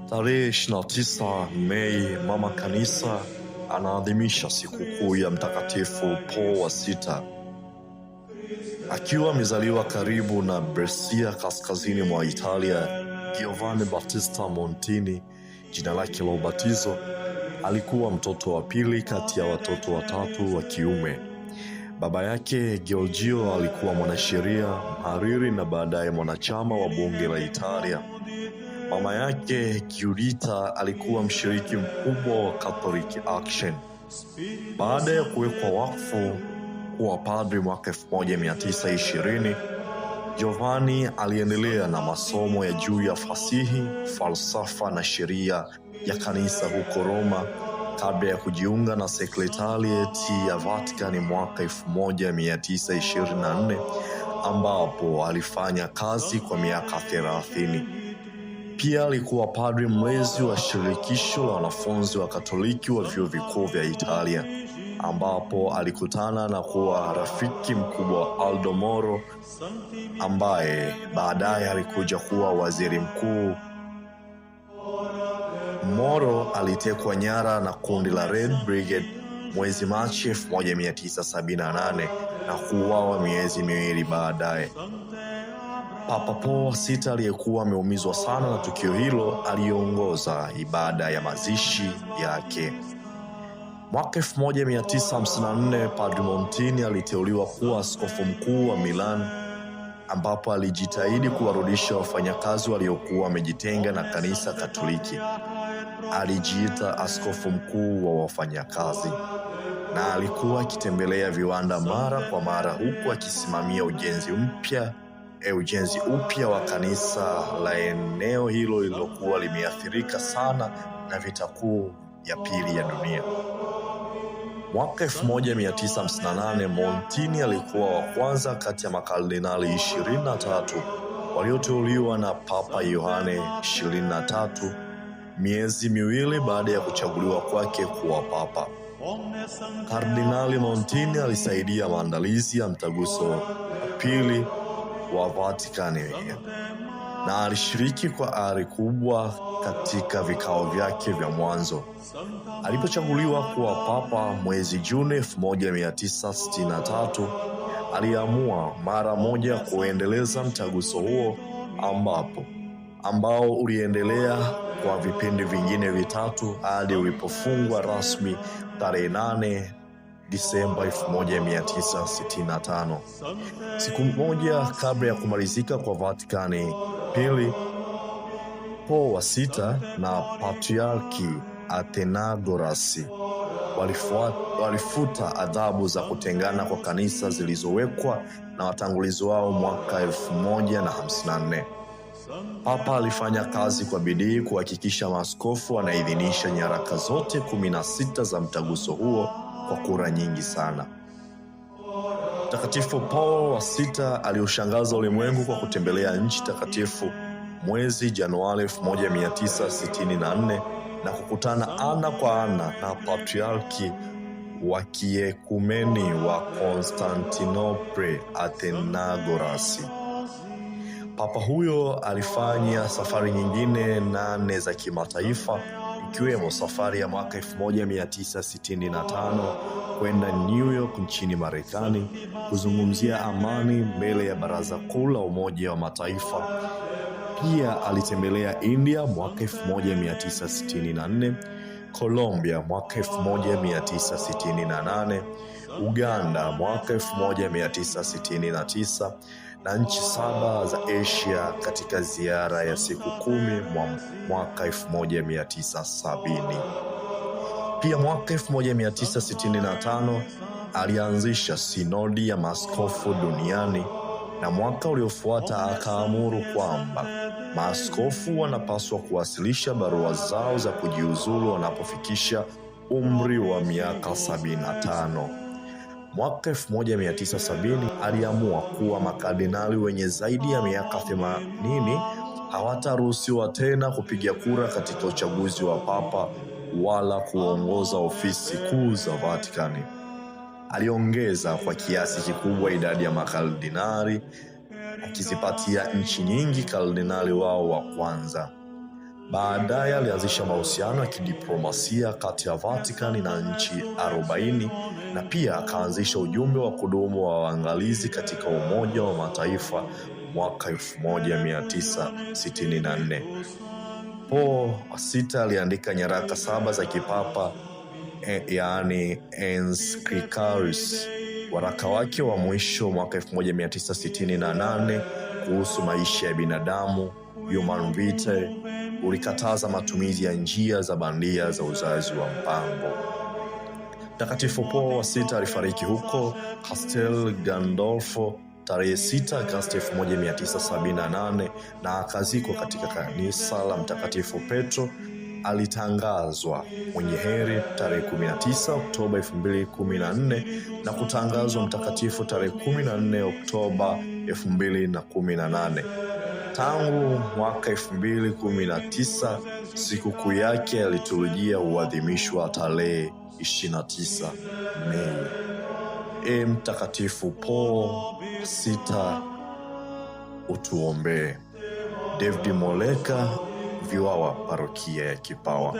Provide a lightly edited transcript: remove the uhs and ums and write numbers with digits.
Tarehe 29 Mei, Mama Kanisa anaadhimisha sikukuu ya Mtakatifu Paul wa Sita. Akiwa amezaliwa karibu na Brescia, kaskazini mwa Italia, Giovanni Battista Montini, jina lake la ubatizo, alikuwa mtoto wa pili kati ya watoto watatu wa kiume. Baba yake Giorgio alikuwa mwanasheria, mhariri na baadaye mwanachama wa bunge la Italia. Mama yake Giuditta alikuwa mshiriki mkubwa wa Catholic Action. Baada ya kuwekwa wakfu kuwa padri mwaka 1920, Giovanni aliendelea na masomo ya juu ya fasihi, falsafa na sheria ya kanisa huko Roma kabla ya kujiunga na sekretarieti ya Vatican mwaka 1924, ambapo alifanya kazi kwa miaka 30. Pia alikuwa padri mlezi wa shirikisho la wanafunzi wa Katoliki wa vyuo vikuu vya Italia, ambapo alikutana na kuwa rafiki mkubwa wa Aldo Moro, ambaye baadaye alikuja kuwa waziri mkuu. Moro alitekwa nyara na kundi la Red Brigade mwezi Machi 1978 na kuuawa miezi miwili baadaye. Papa Paul wa Sita, aliyekuwa ameumizwa sana na tukio hilo, aliongoza ibada ya mazishi yake. Mwaka 1954 Padre Montini aliteuliwa kuwa askofu mkuu wa Milan, ambapo alijitahidi kuwarudisha wafanyakazi waliokuwa wamejitenga na kanisa Katoliki. Alijiita askofu mkuu wa wafanyakazi na alikuwa akitembelea viwanda mara kwa mara, huku akisimamia ujenzi upya wa kanisa la eneo hilo lililokuwa limeathirika sana na vita kuu ya pili ya dunia. Mwaka 1958 Montini alikuwa wa kwanza kati ya makardinali 23 walioteuliwa na Papa Yohane 23, miezi miwili baada ya kuchaguliwa kwake kuwa papa. Kardinali Montini alisaidia maandalizi ya mtaguso wa pili wa Vatikani na alishiriki kwa ari kubwa katika vikao vyake vya mwanzo. Alipochaguliwa kuwa papa mwezi Juni 1963, aliamua mara moja kuendeleza mtaguso huo ambao uliendelea kwa vipindi vingine vitatu hadi ulipofungwa rasmi tarehe 8 Disemba 1965. Siku moja kabla ya kumalizika kwa Vatikani pili, Paul wa Sita na Patriarki Athenagoras walifuta adhabu za kutengana kwa kanisa zilizowekwa na watangulizi wao mwaka 1054. Papa alifanya kazi kwa bidii kuhakikisha maaskofu wanaidhinisha nyaraka zote 16 za mtaguso huo kwa kura nyingi sana. Mtakatifu Paul wa Sita aliushangaza ulimwengu kwa kutembelea nchi takatifu mwezi Januari 1964 na kukutana ana kwa ana na Patriarki wa Kiekumeni wa Konstantinople, Athenagoras. Papa huyo alifanya safari nyingine 8 za kimataifa, ikiwemo safari ya mwaka 1965 kwenda New York nchini Marekani kuzungumzia amani mbele ya Baraza Kuu la Umoja wa Mataifa. Pia alitembelea India mwaka 1964, Colombia mwaka 1968, Uganda mwaka 1969 na nchi 7 za Asia katika ziara ya siku 10 mwaka 1970. Pia mwaka 1965 alianzisha sinodi ya maaskofu duniani, na mwaka uliofuata akaamuru kwamba maaskofu wanapaswa kuwasilisha barua zao za kujiuzulu wanapofikisha umri wa miaka 75. Mwaka 1970 aliamua kuwa makardinali wenye zaidi ya miaka 80 hawataruhusiwa tena kupiga kura katika uchaguzi wa papa wala kuongoza ofisi kuu za Vatikani. Aliongeza kwa kiasi kikubwa idadi ya makardinali akizipatia nchi nyingi kardinali wao wa kwanza. Baadaye alianzisha mahusiano ya kidiplomasia kati ya Vatican na nchi 40 na pia akaanzisha ujumbe wa kudumu wa waangalizi katika Umoja wa Mataifa mwaka 1964. Paul wa sita aliandika nyaraka 7 za kipapa, yaani Encyclicals. Waraka wake wa mwisho mwaka 1968 kuhusu maisha ya binadamu, Human Vitae, ulikataza matumizi ya njia za bandia za uzazi wa mpango. Mtakatifu Paul wa sita alifariki huko Castel Gandolfo tarehe 6 Agosti 1978 na akazikwa katika kanisa la Mtakatifu Petro. Alitangazwa mwenye heri tarehe 19 Oktoba 2014 na kutangazwa mtakatifu tarehe 14 Oktoba 2018. Tangu mwaka 2019 sikukuu yake ya liturujia huadhimishwa tarehe 29 Mei. Mtakatifu Paul sita, utuombee. David Moleka, Viwawa, Parokia ya Kipawa.